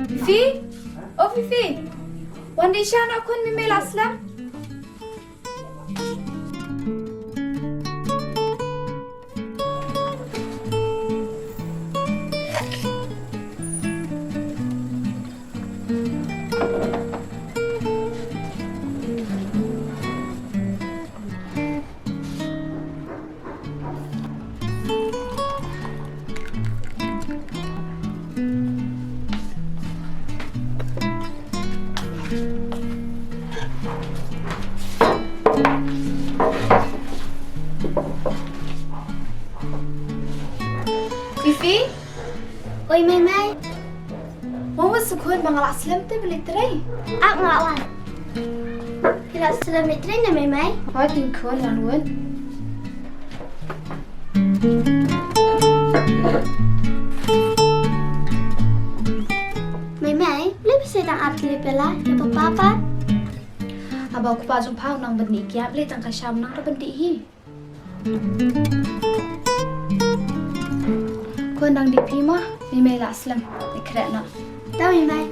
Fifi? Oh Fifi, wandi shana kun mimel aslam? Fifi? Oi, Mai. Mau sekuen mangal aslam te beli tray? Ak ngelawan. Tidak sudah metrin ya, Mai. Hai tin kun lanun. Mai, lebih sedang atlet bela, ya papa. Abang ku pajung pau nang bendi kiap le tang kasam nang bendi hi. Kun nang di pima mimel aslam ikra na. Tahu, Mai.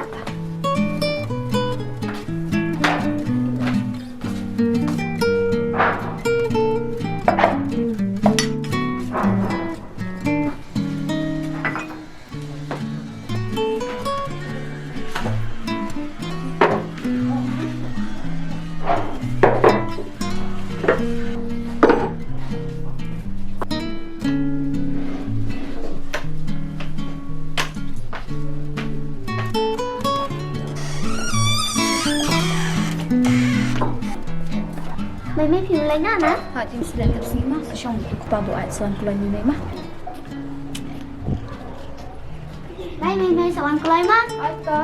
Mai phim lấy nè nè. Hai tin sedang kat sini mah song ku pa buat soan keluar mimel mah. Mai sawan kelai mah. Hai ka.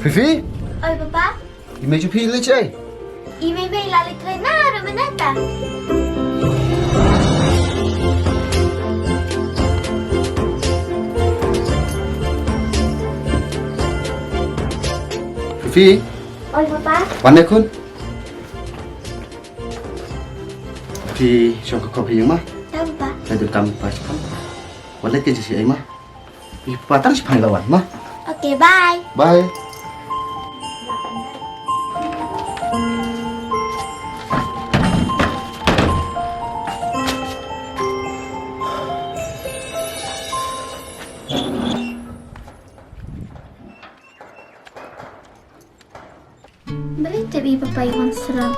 Fifi, Oi, papa. you made your pee today? I Mai lali kelai nah, rumah nata. Fifi, Oi, papa.วันนี้คุณพี่ชอบกับพี่ยังมั้ย Tahu, papa. saya kamu pas kan วันนี้กินสิไอ้มั้ยพี่patang si pahlawan mah Oke, bye. bye Beri tapi papa Iwan seram.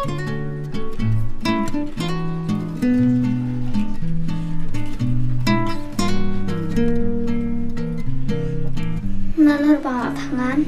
Nalar banget tangan.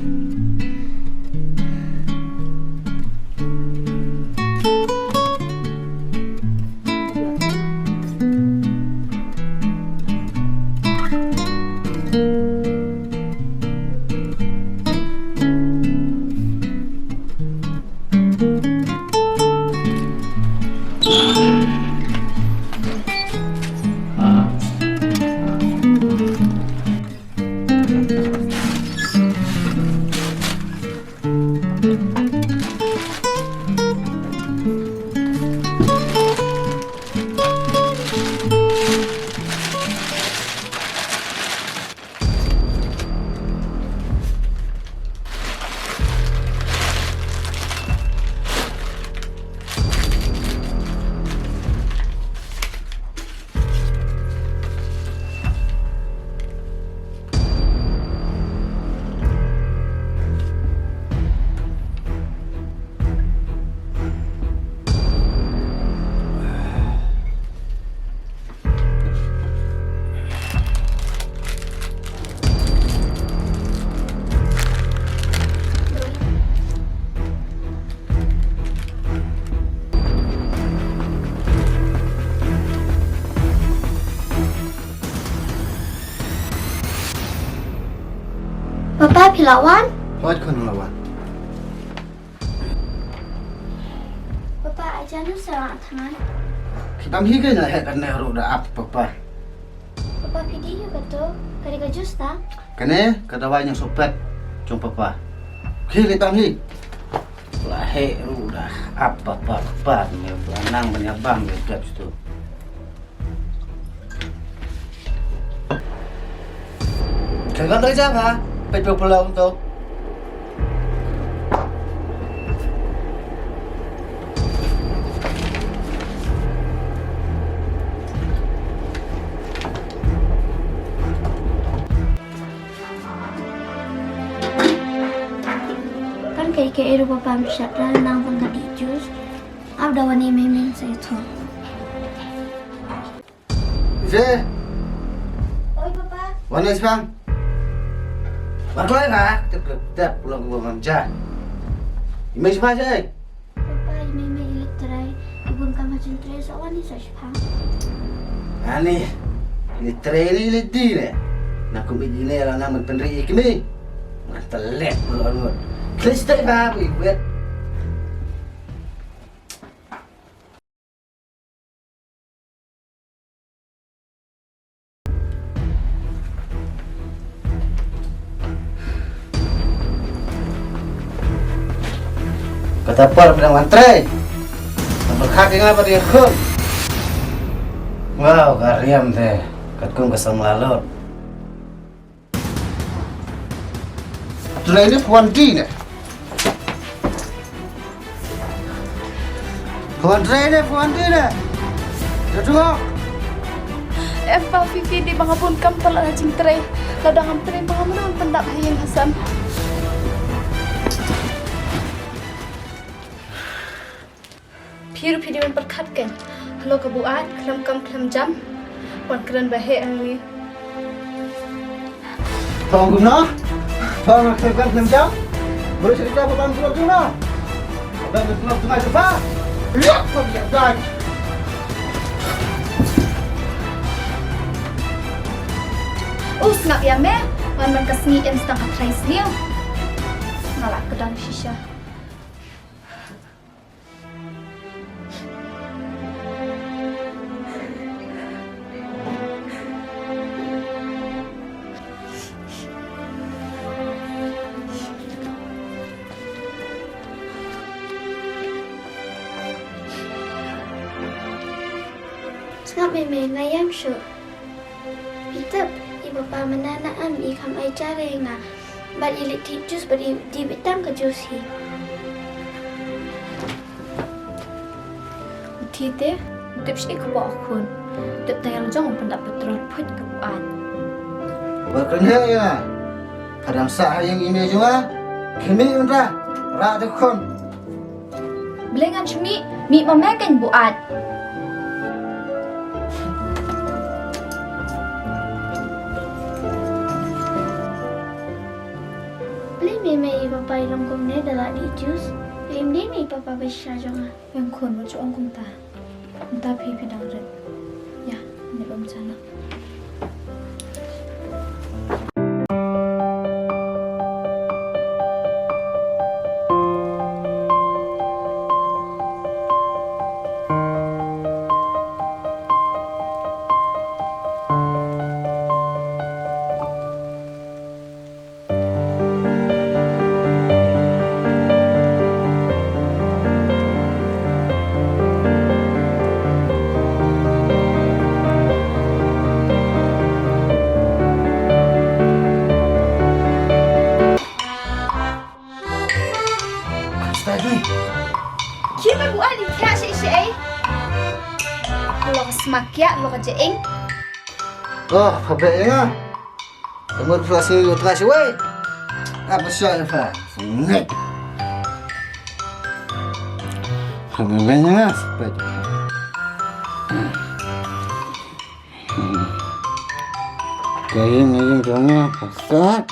Papa Pilawan? What kan lawan? Papa ajar nu serang tangan. Kita mihigay na hekan na ro da ap papa. Papa pidi yo kato. Kari ka justa? Kane kadawa yang sopat cung papa. Hili tamhi. Lahe ro da ap papa papa ni nang menyabang dekat situ. Kagak dari siapa? Pedo pulau untuk. Kan kayak ero papa misyatra nang pangkat di jus. Ab dawani memeng sa ito. Je, Oi papa. mana sekarang? Markolai ka? Tep pulang ke mamja. Imay siapa je? Papa memeng ilit terai. Ibun ka macam terai sa wani sa shpang. Ani, ini training ini di ne. Nak kumiji ne lah namun penri ikmi. Mantelet pulang. Kristai ba, wait. Kata par bilang mantre. Berkhak dengan apa dia khun. Wow, kariam teh. Katkung kesam lalot. Tulah ini puan di ne. Puan di ne. Jatuh. Empa Fifi di bangapun kam pala hajing tray. Ladang am tray bangamun pendak hayang Hasan. Piru pidi memperkatkan. Halo kebuat, kelam kam kelam jam. Wan keren bahe angni. Tolong guna. Tolong kerjakan 6 jam. Boleh cerita apa bang pulau guna? Abang pulau tengah cepat. Lihat kau biar dah. Snap ya me. Wan man kasni em stang katrai sniu. Ngalak kedang shisha. Ngap memeng ngayam syu. Pitep ibu pa mananaan ikam ay cara nga. Bal ilit di jus bal di bitang ke jus hi. Tite, tips ikbo akun. Tip tayang jong pendak petrol put kebuat. Berkenal ya. Kadang sah yang ini juga. Kimi undra. Rak dekon. Belengan cumi, mi memakan buat. Beli memeng ibu pa ilang kumne dala di jus. Bim di mi papa besya jonga. Yang kun mo chuang kung ta. Ta phi phi dang ret. Ya, ni bam sana. Kita buat ni kaya sih. Lo kesemak ya, lo kejeing. Oh, habisnya. Kamu terasi terasi wei. Apa sih yang fa? Nek. Kamu banyak sepet. Kayak ini dongnya pakat.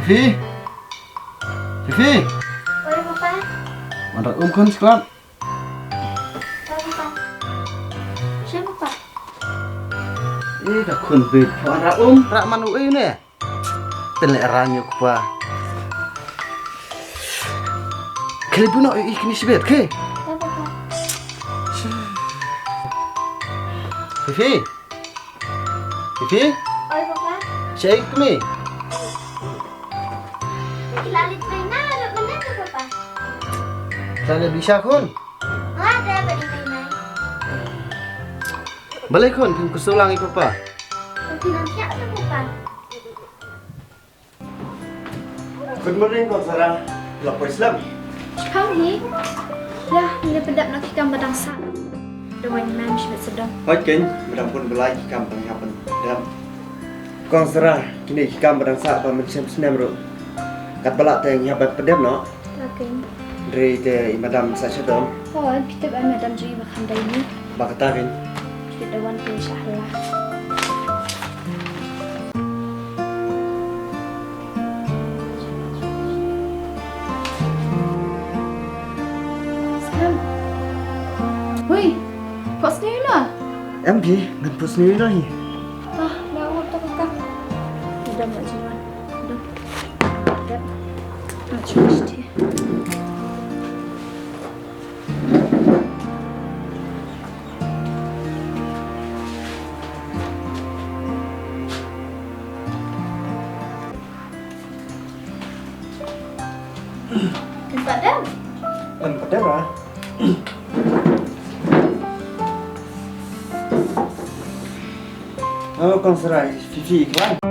Fifi. Fifi. Oi, Papa. Mana kan sekolah? Oi, Papa. Siapa, Pak? Dah kun bed. Mana rak manu ini. Telek ranyo kupa. Kali puno ikni sibet ke? Ya, Papa. Fifi. Fifi. Oi, Papa. Cek kami. Lalit main na, mana tu, Papa? Saya bisa kun. Ada, balik main. Balik kun, kusulang iku pa. Tapi nanti ada, Papa. Good morning, Kong Sarah. Lapor Islam. Kau ni? Dah, ni pedap nak ikan badang sak. Dewan mam sebab sedang. Hoi keng, madam pun belai kikam tang happen. Dam. Kong serah kini kikam badang sa pa macam senam ro. Kat balak tang happen pedem no. Okey. Dari te madam sa sedom Oh, kita ada madam jadi makan dah ini. ba kata kan. Kita dewan tu insyaAllah. Sekarang. Hui, pos ni lah. Em bi ngan pus ni no hi. Ah, dah awak tak kakak. Dah mak jiwan. Dah. Dah. Macam mesti. Tempat dah. Em pedem ra. Oh, kong serah Fifi kan.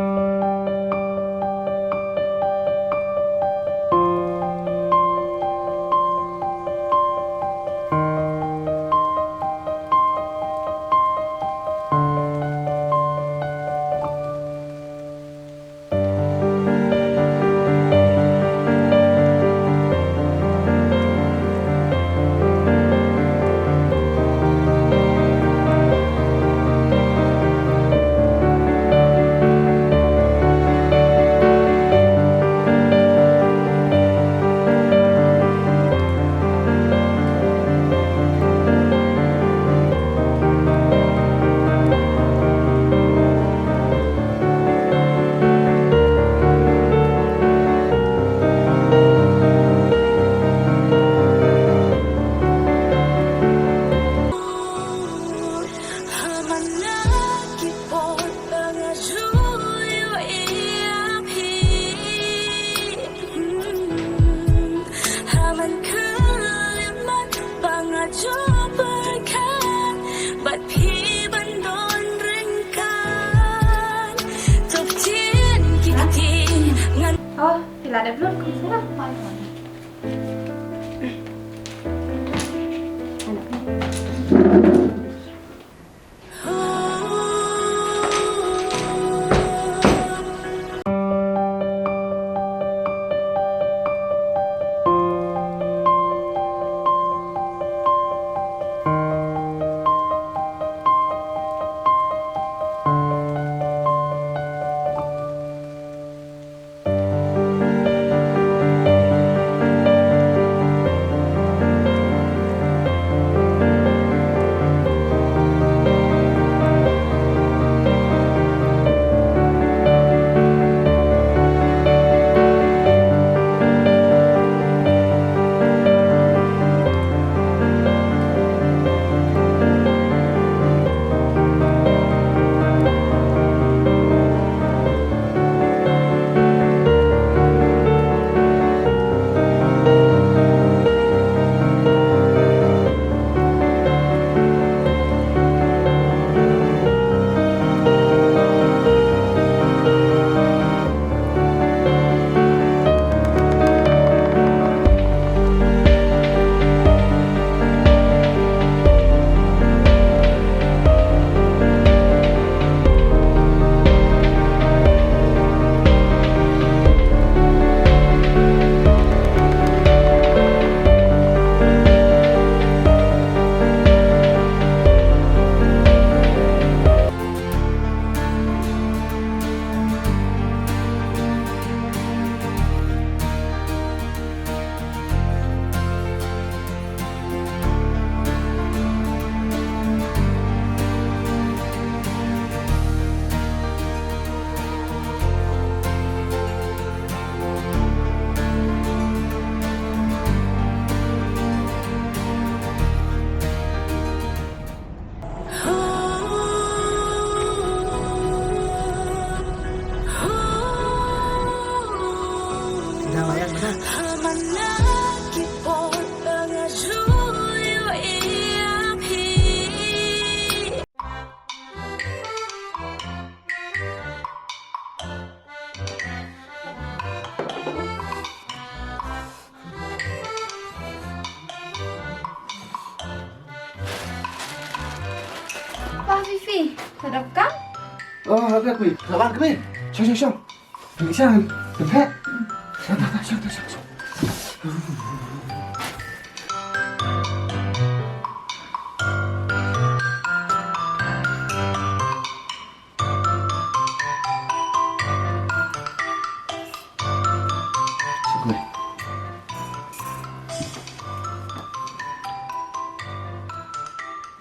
Oh, bila ada belum ke sana? Fifi. Hadap kan? Oh, ada kuih. Lawan kuih. Syong. Pergi sana. Tempat. Syong. Kuih.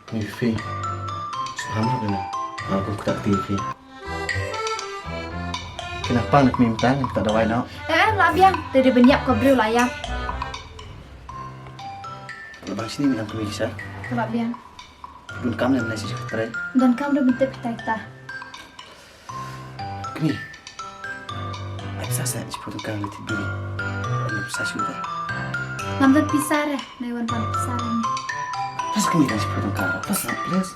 Fifi. Sama benar. Aku tak TV. Kenapa nak minta tak ada wine out? Lah biang. Dari banyak kau beri layar. Lepas sini minta pergi kisah. Lah biang. Belum kamu yang nasi sekretari. Dan kamu udah minta kita. Kini. Aku sasa seperti kang letih dulu. Anda bisa sudah. Nampak pisar ya. Naiwan pan pisar ni. Pas kini dah seperti kang. Pas nak please.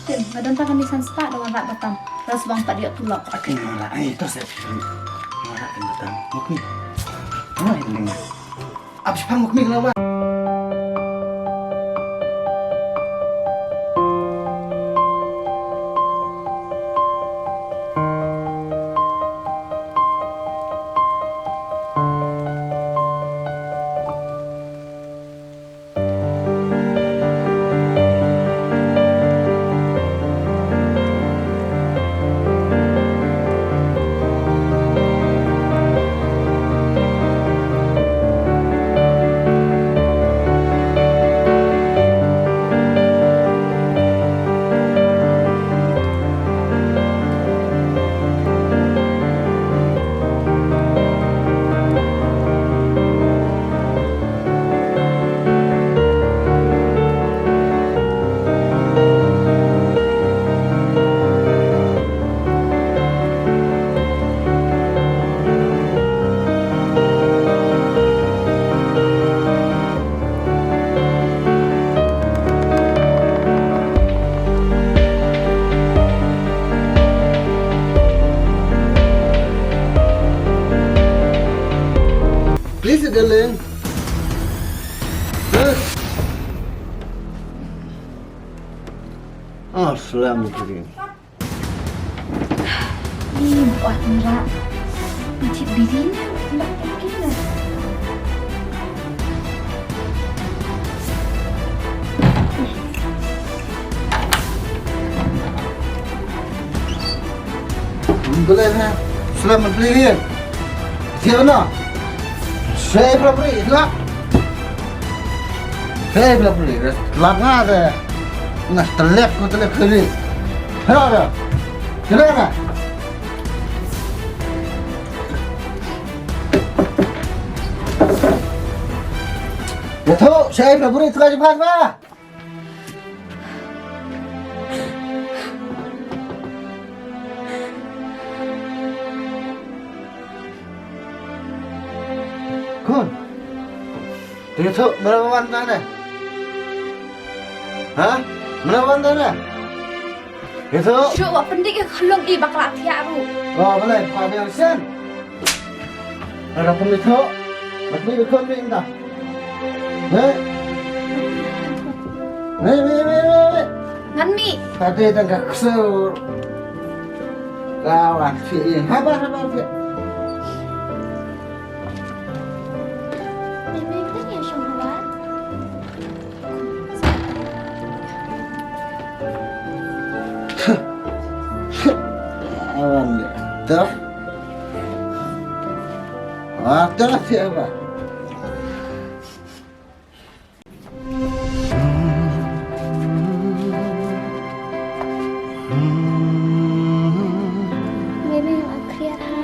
Sim, badan tak kami sansta dengan rak batam. Ras bang tak dia tulak. Aku malah. Terus saya fikir. Malah kan betul. Mukmi. Mana ini? Abis pang mukmi lawan. Please, darling. Assalamualaikum. Ni buat Mira. Macam dirinya nak yakin lah. Boleh ha. Selamat beli. Siapa? Saya belum beli, gelap. Saya belum beli, gelap ada. Nah, telep kiri. Ada. Kenapa? Ya tahu, saya belum beli itu aja pak. Kun, dia tu melawan mana? Hah? Melawan mana? Itu? Syuk buat pendik ke kelong i bakal tiap ru. Oh boleh, pada yang sen. Ada pun itu, macam ni kun minta. Heh? Ngan mi. Tadi tengah kesel. Kawan si, habar. Memang kan ya Syongwan? Awan dia. Tuh. Ada siapa? Memang yang akhir ha.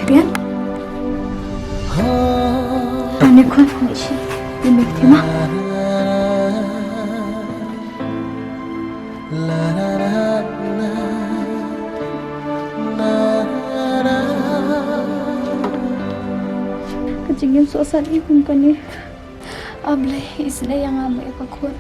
Kalian? Aneh kuat sih. Ini mah. Kecingin suasana ibu kan ni. Ableh isna yang amai pakun.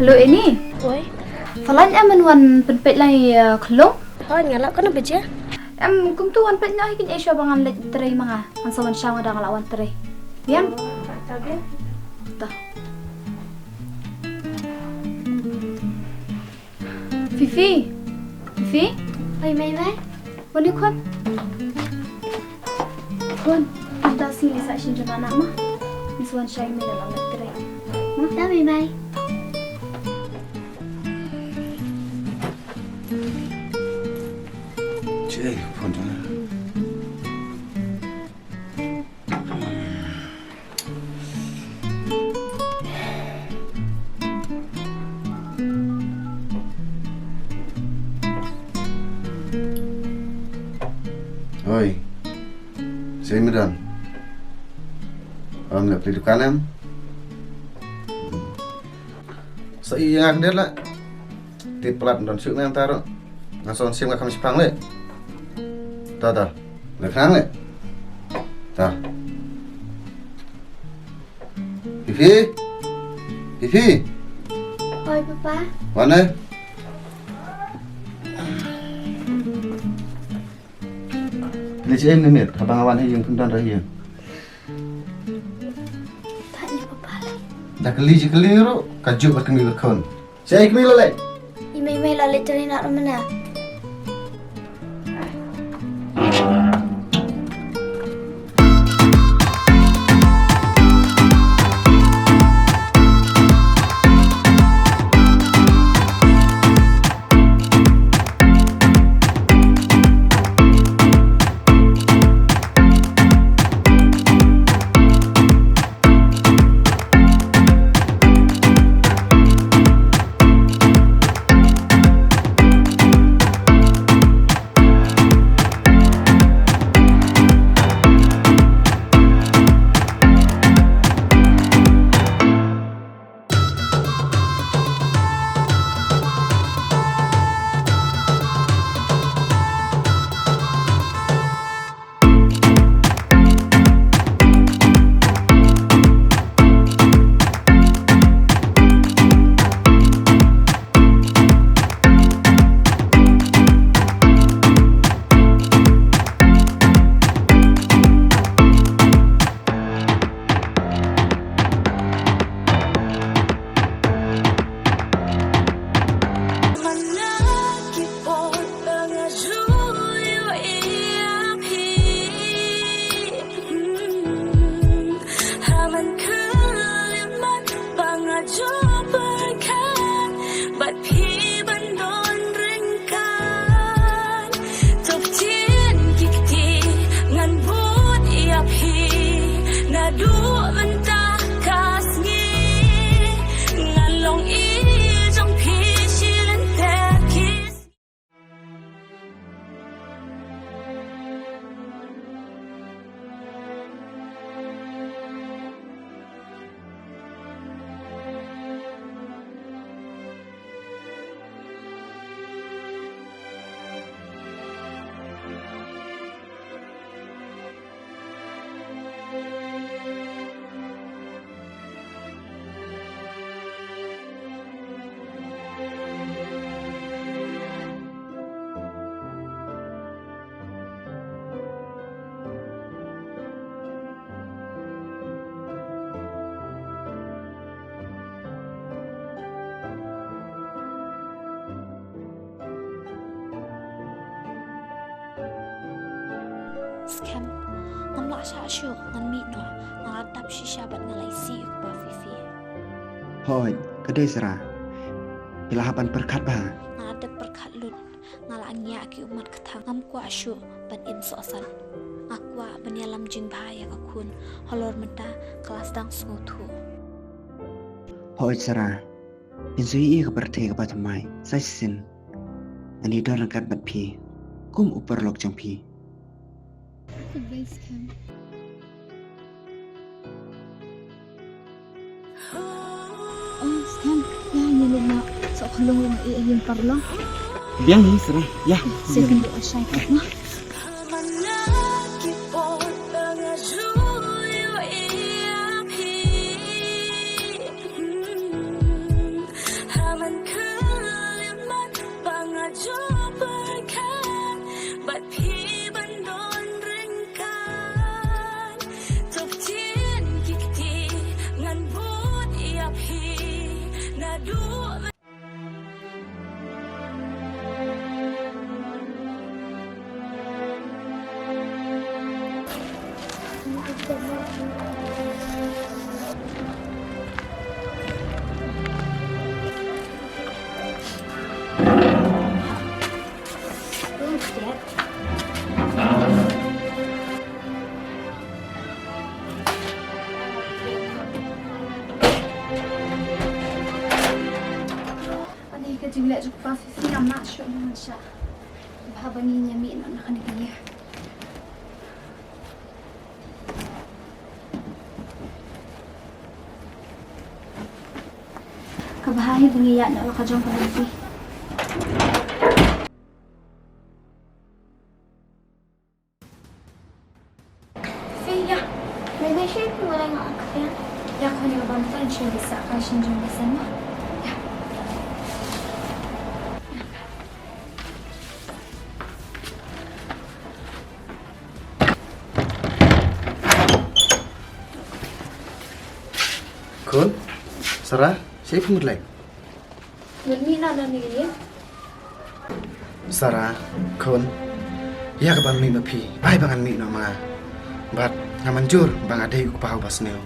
Lo ini. Oi. Falan em wan penpet lai klong. Hoi ngalap kan apa je? Em kum tu wan pet lai kin esyo bangan let tray manga. Ang sawan syang ada ngalawan tray. Bian. Tabe. Ta. Fifi. Fifi. Oi Mai. Wani kwan. Kwan. Kita sing isa shin jana nak mah. Miswan syang me dalam let tray. Dah Mai. Cik, phone tu. Oi, saya Miran. Nak beli dukanan. Saya yang dia lah. Tit pelat dan syuk yang taruh. Ngasih siang kami sepang le. Ta. Nak khang le. Ta. Fifi. Oi Papa. Mana? Ni cik em ni mit, abang awan yang pundan raya. Tanya Papa lai. Dah keli ro, kajuk kat kami berkon. Saya kami le. I Mai lalit tadi nak mana? Scam ngam la sha shu ngan mi no nang adap shisha bat ngalai si ba Fifi. Hoi, kedai serah. Ilahapan perkat bah. Nang adap perkat lut ngal angya ki umat ketang ngam kwa shu ban in so asal. Akwa banyalam jing bahaya kakun holor menta kelas dang sungutu. Hoi serah. Insui ke berthe ke batamai. Sai sin. Ani dorang kat bat pi. Kum upar lok jang pi. Advice cam. Oh, scam. Ya, ni nak sok kelung yang parlo. Biang ni serah. Ya. Second do ashay kat na. Ani ka jing le jukpa fifi I'm not sure naman siya. Habang niya mi na nakanigaya. Kabahay bangiya na wala ka dyan pag-ipi. Fiya, May na-share ko wala nga ang kaya. ya ko niyo bantan siya bisa ka siya dyan bisa mo. Kun, Sarah, siapa mood like? Nani na naniya. Sarah, Kun, ya ke bang ni mapi, bai bangan ni nama, bat ngamanjur bang ada yuk pahau bas neo.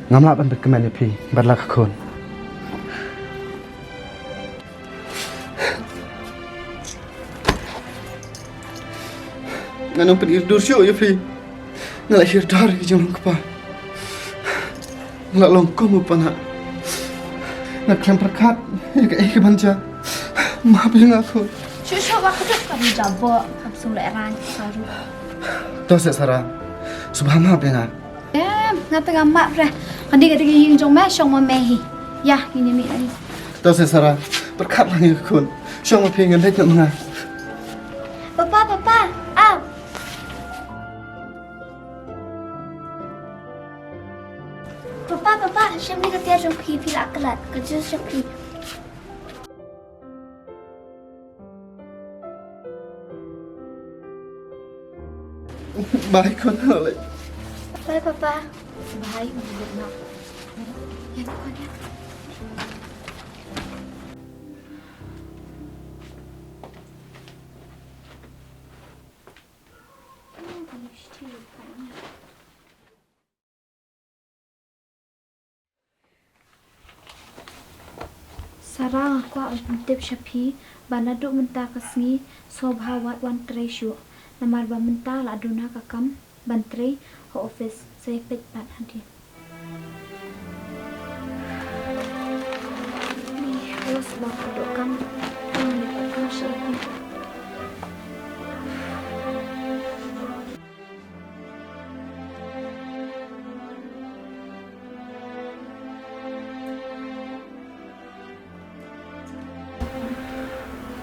Ngamla ban berkeman mapi, bat lah Kun. Nganong pedir dursyo ya pi, ngalahir dari jangan kepa. Nggak longkom apa nak? Nak klaim perkat, ya ke banja. Maafin aku. Shusho ba ka ka di jabo kapsul eran saru. Tos Sarah, subhan maaf ya nak. Ngata ngamak pre. Kandi ka tigi yung jong me shong mo mehi. Ya, ini mi ani. Tos Sarah, perkat lagi kun. Syong maafin ngan dek nak. Papa, aw. Papa, siya ni katiya jong pila akalat. Kajus siya pi. Baik kun oleh. Bye, Papa. Bahay mo na. Yan ko niya. Sarang aku al-bintib syapi banadu menta kasngi sobhawat wan tresyu namar ba menta la aduna kakam bantre ho office saya pet pat hadi ni harus ba kodokam ni kakam syapi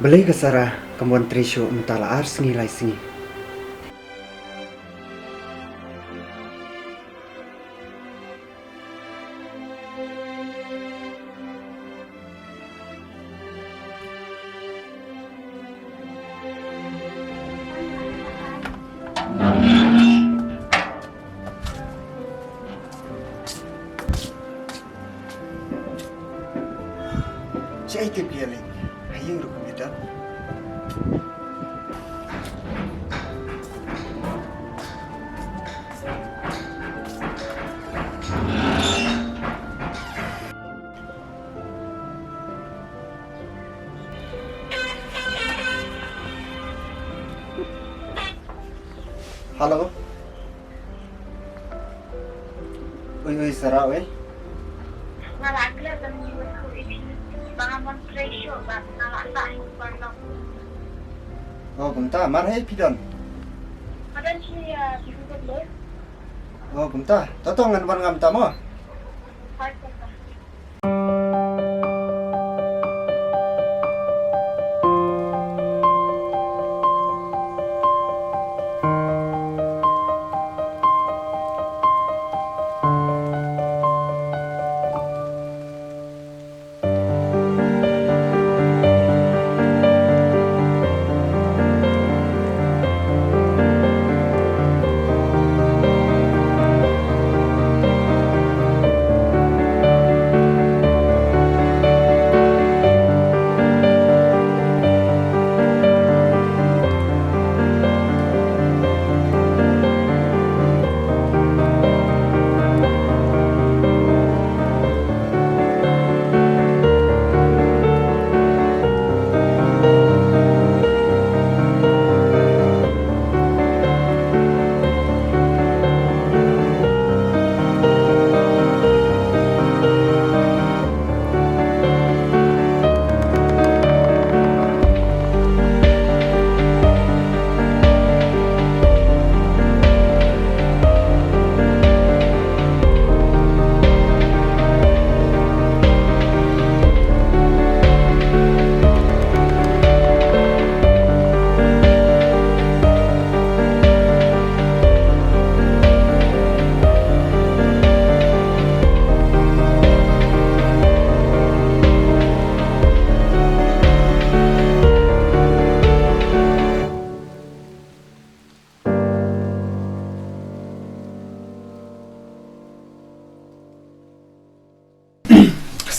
Belai ke Sarah, kemuan trisyo mentala ars nilai singi. Cai ke pialing, hayang rukun edan. Halo. Oi Sarah, oi. Nalagla ba niyo ko ini? Mga monstration ba nalasa ko parang. Oh, bentar, marah pidon. Ada siya bihutan lo. Oh, bentar. Totongan warna bentar mo. Hai Papa.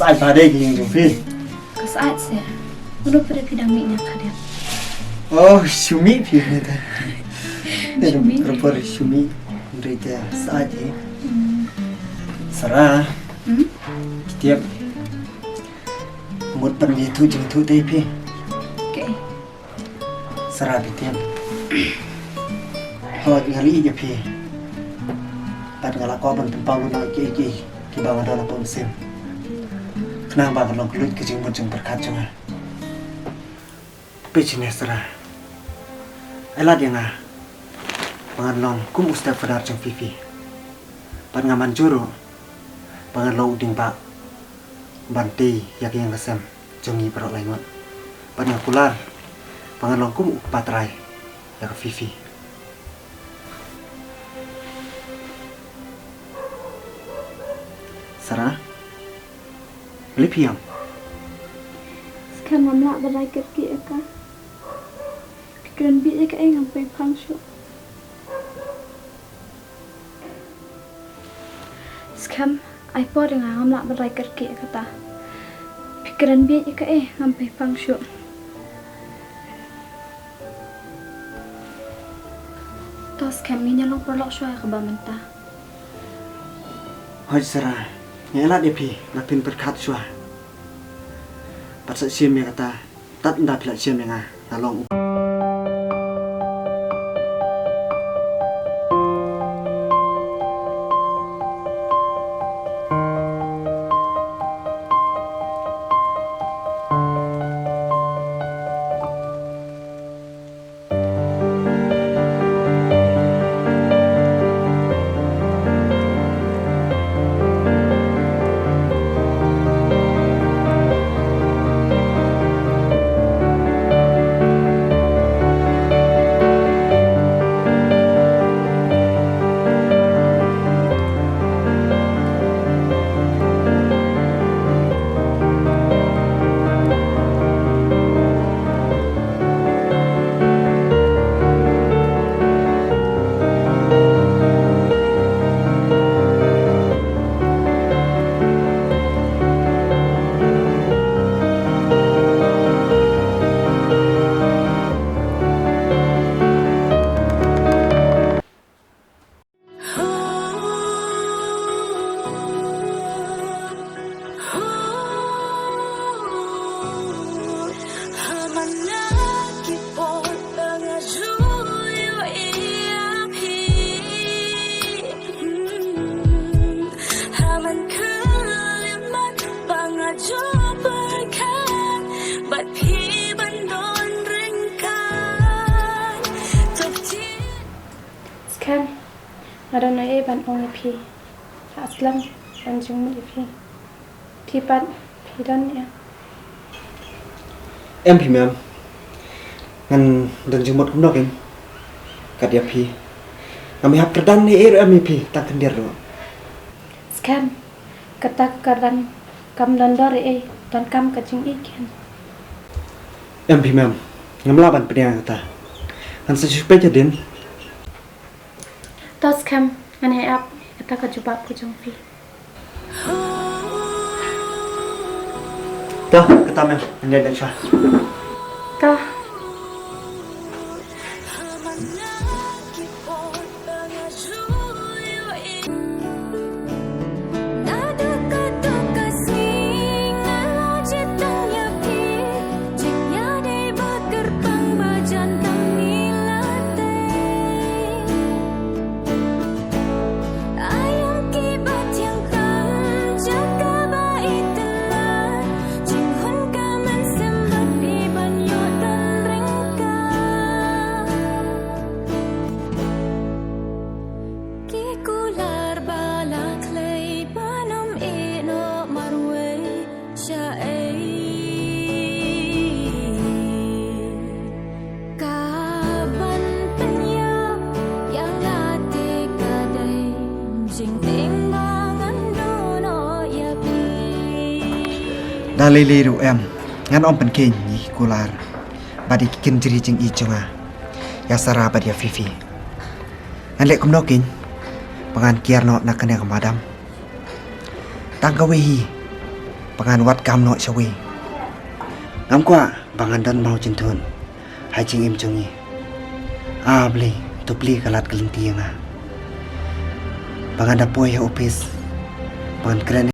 sai pada yang jumpi. Kesaat saya. Menurut pada pidang minyak kalian. Oh, Shumi pi ni ta. Shumi? Propor Shumi berita saat ini. Sarah. Setiap một phần gì thu chừng thu tây pi. Okay. Sarah setiap. Hot ngali je pi. Pat ngala ko ban tempau na ki bawah dalam pun sim. Kenapa kalau kelut ke jeng berkat cuma? Pecine Sarah. Elat yang pangalong kum ustad fadar jeng Fifi. Pat ngaman juru. Pangalong uding pak. Banti yak yang kesem jongi perok laingot. Pat ngakular. Pangalong kum patrai yak Fifi. Sarah. Lipiam. Sekarang mama berai kerja ka. Pikiran bi ka ay ngampai pangsyo. Sekarang iPod dengan ngamla berai kerja kata. Pikiran bi ka ngampai pangsyo. Tos kami nyalong perlok syua ke bamenta. Hoi Sarah. Ngelat dia pi napin berkat syua. Pasal siam yang kata tak indah pilak siam yang nalong. Sekarang ada naik ban ong pi. Aslam ban jung pi. Pipat pidan ya. Em pi mem. Ngan dan jumot kum nokin. Kadia pi. Kami hap terdan ni em pi tak kendir do. Sekarang ketak karan kam dandar dan kam kacing ikan. Em pi mem. Ngamlaban pedang kata. Kan sesuai jadin. Tos kam aneh ap kata kejubak pujung pi. Dah kata mem. Anda dah syah. Tah. Dalele ru em ngan om penken ni kular badi kin jeri jeng i jonga ya Sarah badi Fifi ngan lek kum nokin pangan kiar no nak kena kemadam tangka wehi Pangan wat kam no shawi. Ngam kwa bangan dan mau jentun. Hai ching im chungi. Beli tu beli kalat kelinti yang Pangan dapoi ya opis. Pangan keren.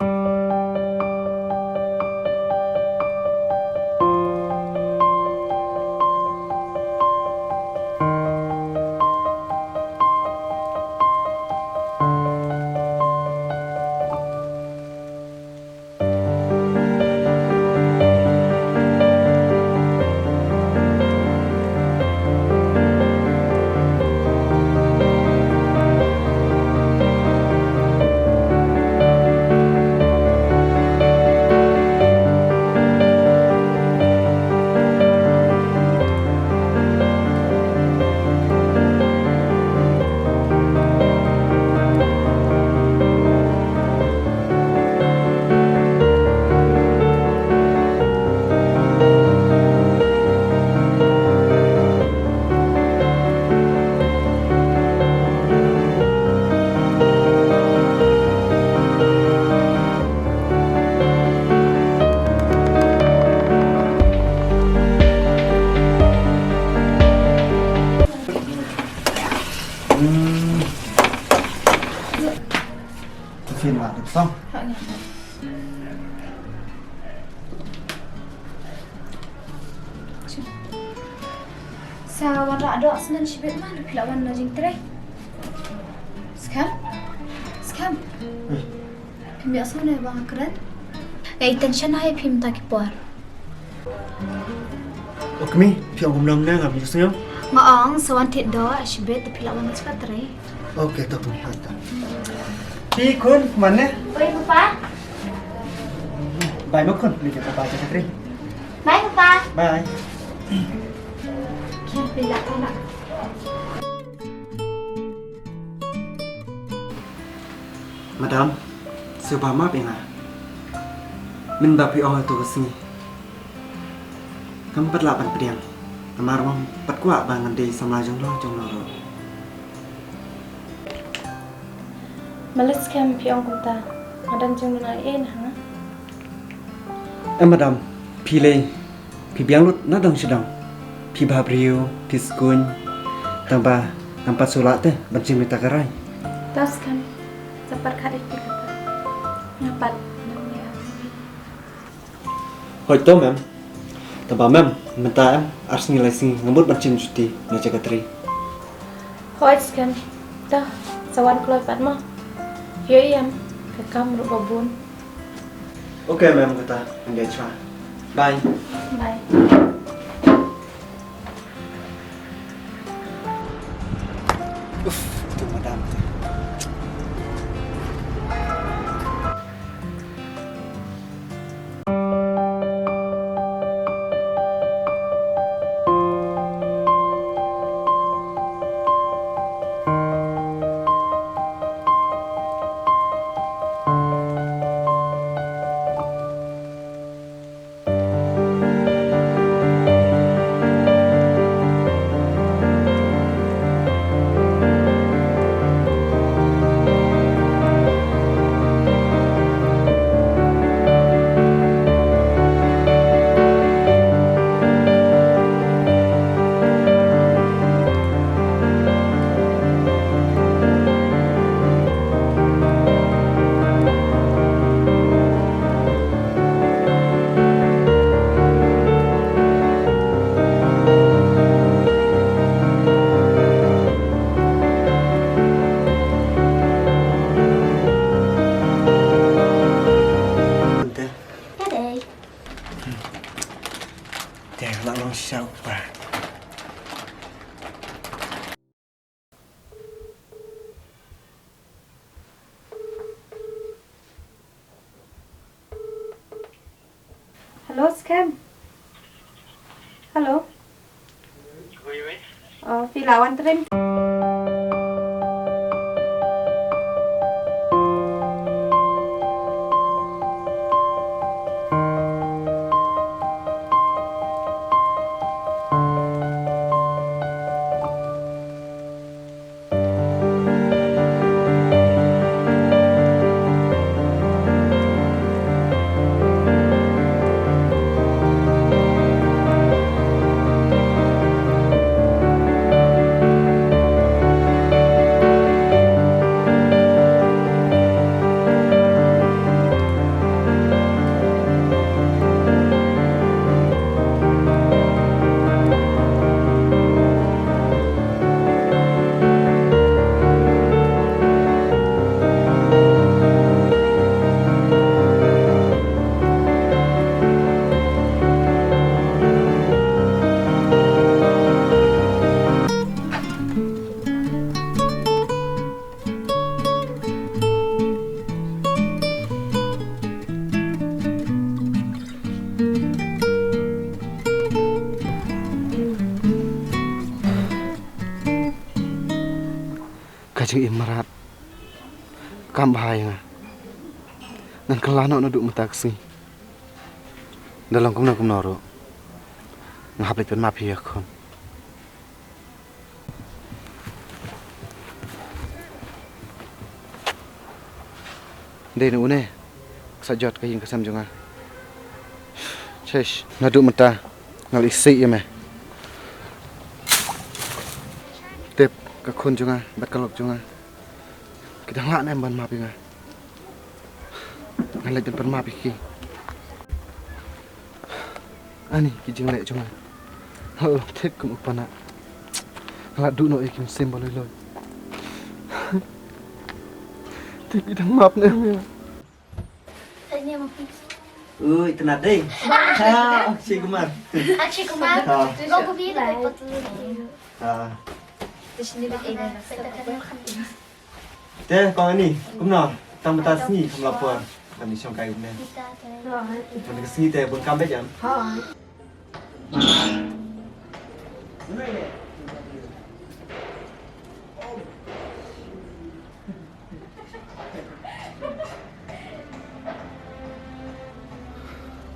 Phiên bản được xong. Sa wan ra ada asnan shibet man pilawan na jing tre. Skam. Pim asal ne bang keren. Gai tension hai pim ta ki por. Okmi, phiêu gum nam na ngam ni sayo. Maang sawan tit do shibet pilawan na tre. Oke, tak pun hata. Pi kun mana? Oi, Papa. Bye makon, ni kita baca katri. Bye, Papa. Bye. Kian pilak anak. Madam, siapa maaf ya? Min bapi oh tu kesini. Kamu perlapan pediang. Amarwam perkuat bangan di sama jonglo. Malas kam piong kunta. Madam jeng na ha. Madam, pilih biang lut na dong sedang. Pi babriu, piskun, tambah nampak sulat teh bancing minta kerai. Tas kam. Sapar khadik pi kata. Ngapat namanya. Hoi to mem. Tambah mem, minta ars nilai sing ngembut bancing cuti na jagatri. Hoi kam. Dah sawan keluar pat mah. Yo iam ke kam ru babun. Oke mem kata engage mah. Bye. Bye. Itu madam. Halo, Scam. Halo. Pilawan tren. jing imarat kam bahaya nan kelano no duk mataksi dalam kumna kumnoro ngahap pen mafia kon đây nữa nè sao giọt cái hình cái xem chưa chơi nó đụng một ta ngào lịch sĩ mày tiếp các khôn chưa bắt cá lộc chưa cái thằng lạ này bắn map chưa ngài lại tên bắn map kia anh cái chương lệ chưa thích cũng một phần ạ là đụng nội kim xem bao lôi thì cái thằng mập nữa Ini mau pergi. Ui, tenat deh. Ha, si Kumar. Acik Kumar. Kau pergi lah. Ha. Terus ni nak ini. Saya tak makan. Teh, kau ni, kumno. Tang betas ni kum lapor. Kami siang kai kumne. Mana ke sini teh pun kambek jam. Ha.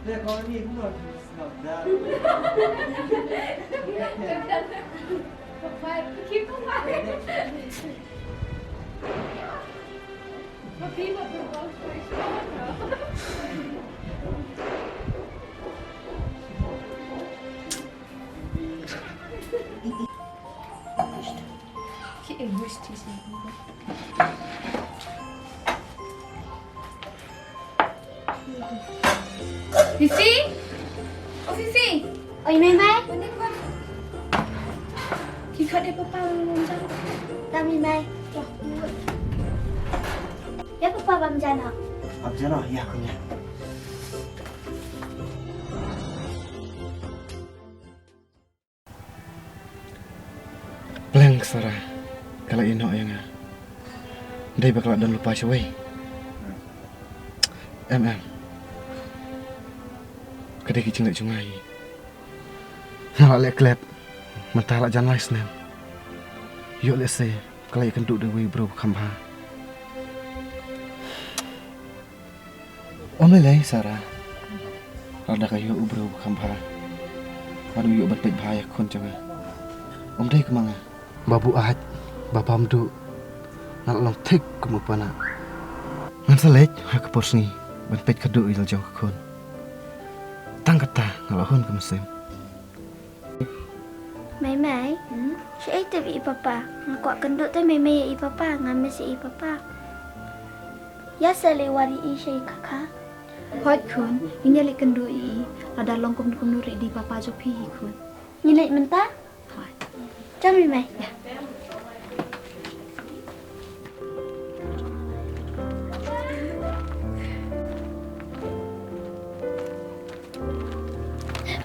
Teh, kau ni kumno. Fifi? Oh Fifi? Oi, Mai. Kita ada papa belum jalan. Kami Mai. Ya papa bang jana. Ab jana, ya kunya. blank Sarah kalau ino yang dai bakal dan lupa sih kedai kicing lek cungai lek klep mentah lak jan lais nem yuk lek se kalau ikan duk dewi bro kambha omelai Sarah rada kayu bro kambha baru yuk berpek bahaya kon cungai dai kemana babu ahad bapam du nak long tik kumupana ngan selej ha keporsni berpek kedu il jauh kon tang kata ngalahun ke mesin Mai, saya itu i papa. Ngaku kenduk tu Mai i papa, ngamen si i papa. Ya selewari i saya kakak. Hot kun, ini lek kendu i, ada longkum nurik di papa jopi kun. Nilai mentah? Hot. Jom Mai. Ya.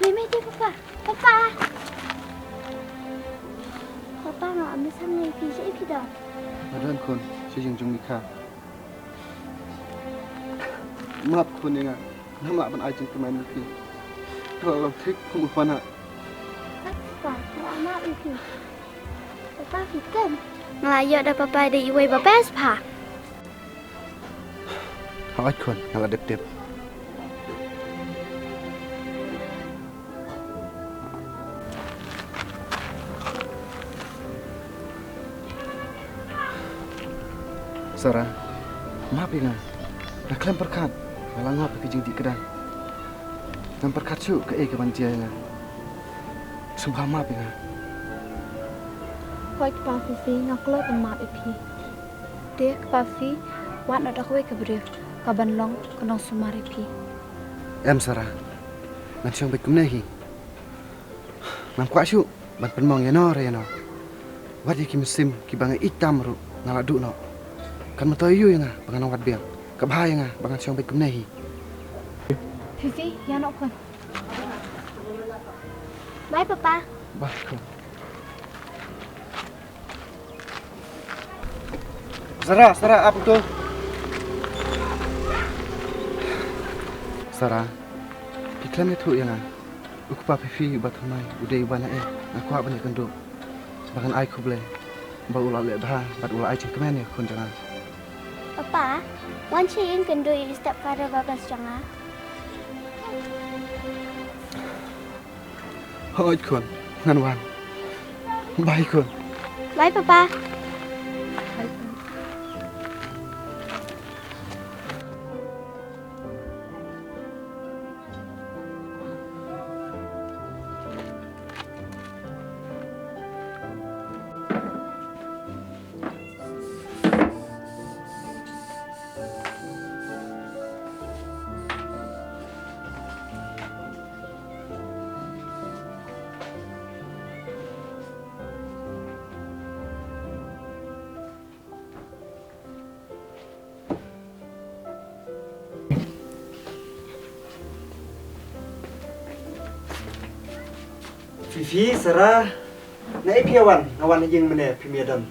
Mai tu papa. Papa. Papa nak ambil sama pi saya pi dah. ada kon si jing jung nikah maaf kun yang nama ban ajeng kemain pi kalau long tik kumupana Papa, nak pi. Papa fikir. Ngelayak dah papa ada iwai papa sepa. hot kon ngalah dep Sarah, maaf ya, nak klaim perkat, malah ngap ke jeng di kedai. Ngam perkat su ke ke bantia ya. Sumpah maaf ya. Hot pa Fifi nak lo pemat ipi. Dia Fifi, wan ada kue kebrief, kaban long kenong sumari pi. Sarah, ngan siang baik kumnehi. Nam kuat su, ban penmong ya no re no. Wat ki musim ki bangai itam ru ngala du no. Kan matoyu ya bangan wat biang. Kabahaya nga bangan siang baik kumnehi. Fifi, ya nak kun. Bye papa. Bah kun. Sarah, apa tu? Sarah, iklan itu yang aku papi fi batamai udah ibana aku apa ni kendo, bahkan aku boleh, ba ulah le bha bat ulah ai ching kemen ya kun jangan Papa, wan chin kendui stepfather babas janga. hoi kun ngan wan bai kun Bye Papa. Fifi, Sarah, na ipiawan, ngawan na yung mana pimiadam.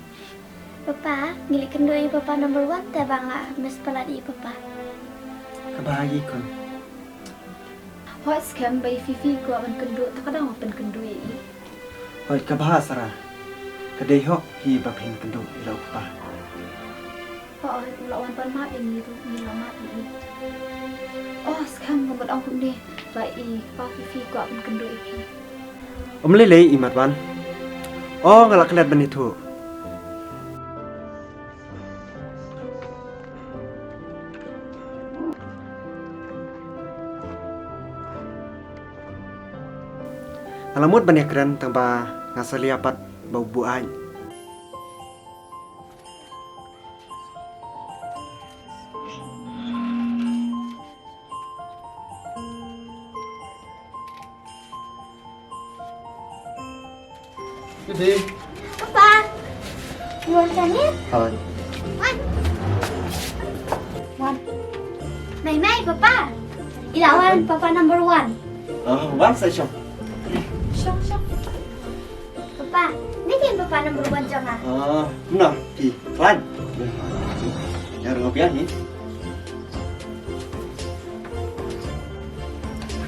Papa, ngilik kendui Papa number 1 te bangla mes peladi Papa. Kabahagi kon. Hoi scam bay Fifi ko ban kendu takadang pen kendu i. Hoi kabah Sarah. Kadai hok hi bapin kendo ilau pa. Oh, lawan pan ma ini tu ni lama ini. Oh, scam ngobot ang kundi bay i pa Fifi ko ban kendu i pi. Lele imat wan. Oh, ngalak lihat benitu. Alamut banyak keren tanpa ngasali apat bau buah. Jadi, Papa, you want tennis? hoi One. Mai Papa. Ilawan Papa number 1. wan saya syok. Syok. Papa, ni kan Papa number 1 janga. Benar, di klan. Yang ngopian ni.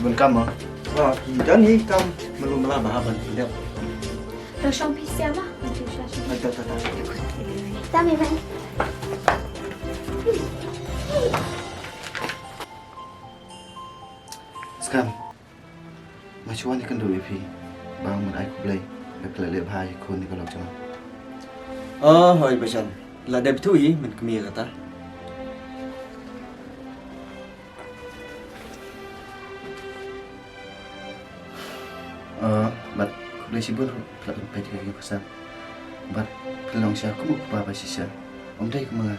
bun kam Di dan ni kam belum melabah ban tidak. Dah shong pi sia ma. Nanti saya. Tak. Kita Mai. sekarang macam ni kan dulu pi bang mun ai ku play le bhai kun ni kalau jangan Hoi bacan. Lah deb tu i men kemi kata. bat ku play sibur la pe ke pasal bat kelong sia ku pa ba sisa dai ku mga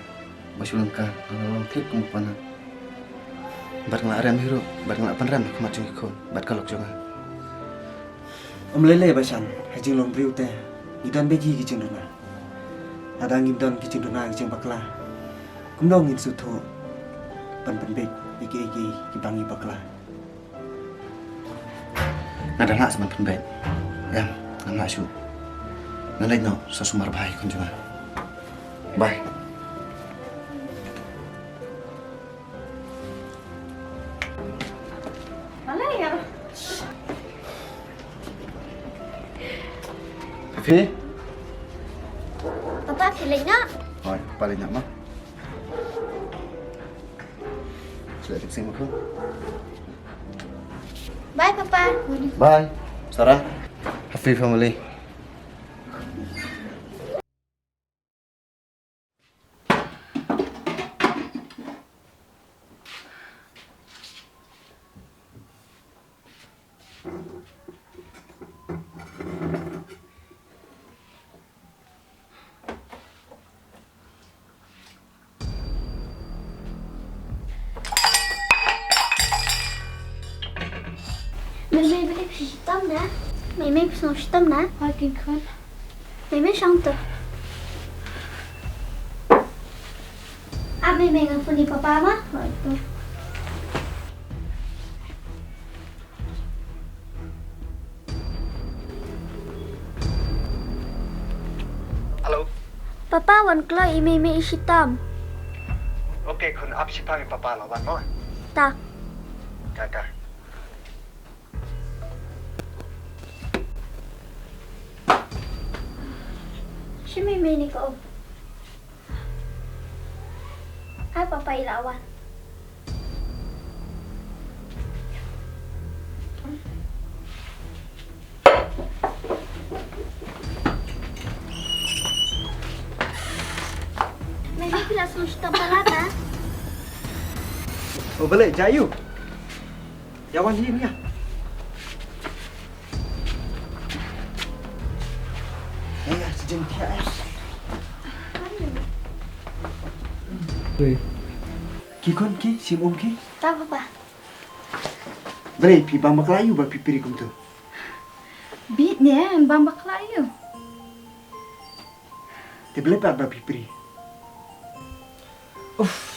basulang ka long tip ku pana bat ngla ram hiro bat ngla panram ku macung ko bat kalau jangan Lele bacan. Hajing long priu teh. Idan beji kicing dona. Ada ngidon kicing dona kicing bakla. Kumdong ngin suto. Pan bek iki kibangi bakla. Nada nak sama penbet ya nak su nalai no sasumar bhai kun jangan bye Malay ya. Fifi Papa pilih nak. rồi paling nak mah sudah fixing aku Bye Papa. bye Sarah happy family Mai beli hitam na. Mai pesan hitam na. Hoi kin kun. Mai shanto. Mai ngapun ni Papa mah. Itu. Halo. Papa wan klo mai hitam. Okey, kun ap sipang papa lawan mo. Tak. Kaka. Si Meme ni ko. Ay papa ilawan. Meme pila susta palata. Oh, balik Jayu. Jawan ni ya. Sejam dia. Kikon ki, sim ki. Ta papa. Balik pi bambak layu ba pi pirikum tu. Bit ni bambak layu. Te balik ba pi piri.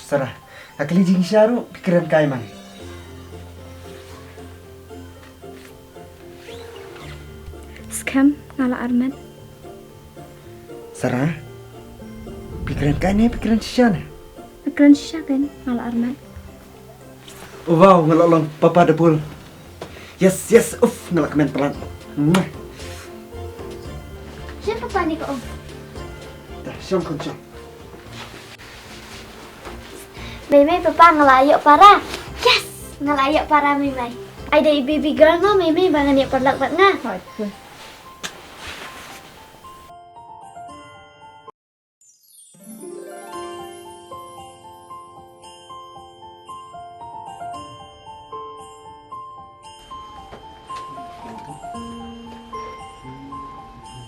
Sarah. Akli jing syaru pikiran kai man. Scam ngala Arman. Sarah. Pikiran kai ni pikiran siapa? Pikiran siapa ngala Arman? Oh wow, ngelolong papa debul. Yes, ngelak kemen pelan. Siapa papa ni ko? Dah, syam kon. Meme papa ngelayak para. Yes, ngelayak para Meme. Ada baby girl no Meme bangan ya perlak bat nga.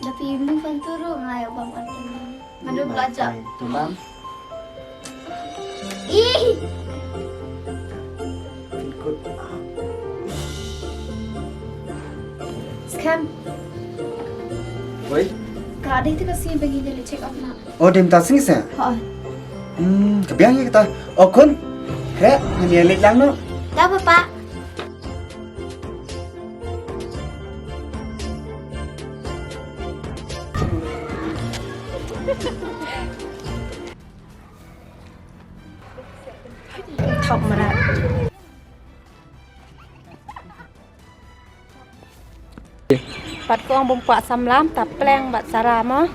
Tapi ibu kan turu ngelayak banget. Madu belajar. Tumbang. Ih, Ikut. Scam. Oi. Kak Adik tu kasi bagi dia check up nak. Oh, dia minta sini saya. Ha. Kebiang ya kita. Oh, kun. Kira ngani alik lang no. dah papa. Thọc mà ra. Bật con bông quả xăm lắm, tập pleng bật xà rà mà.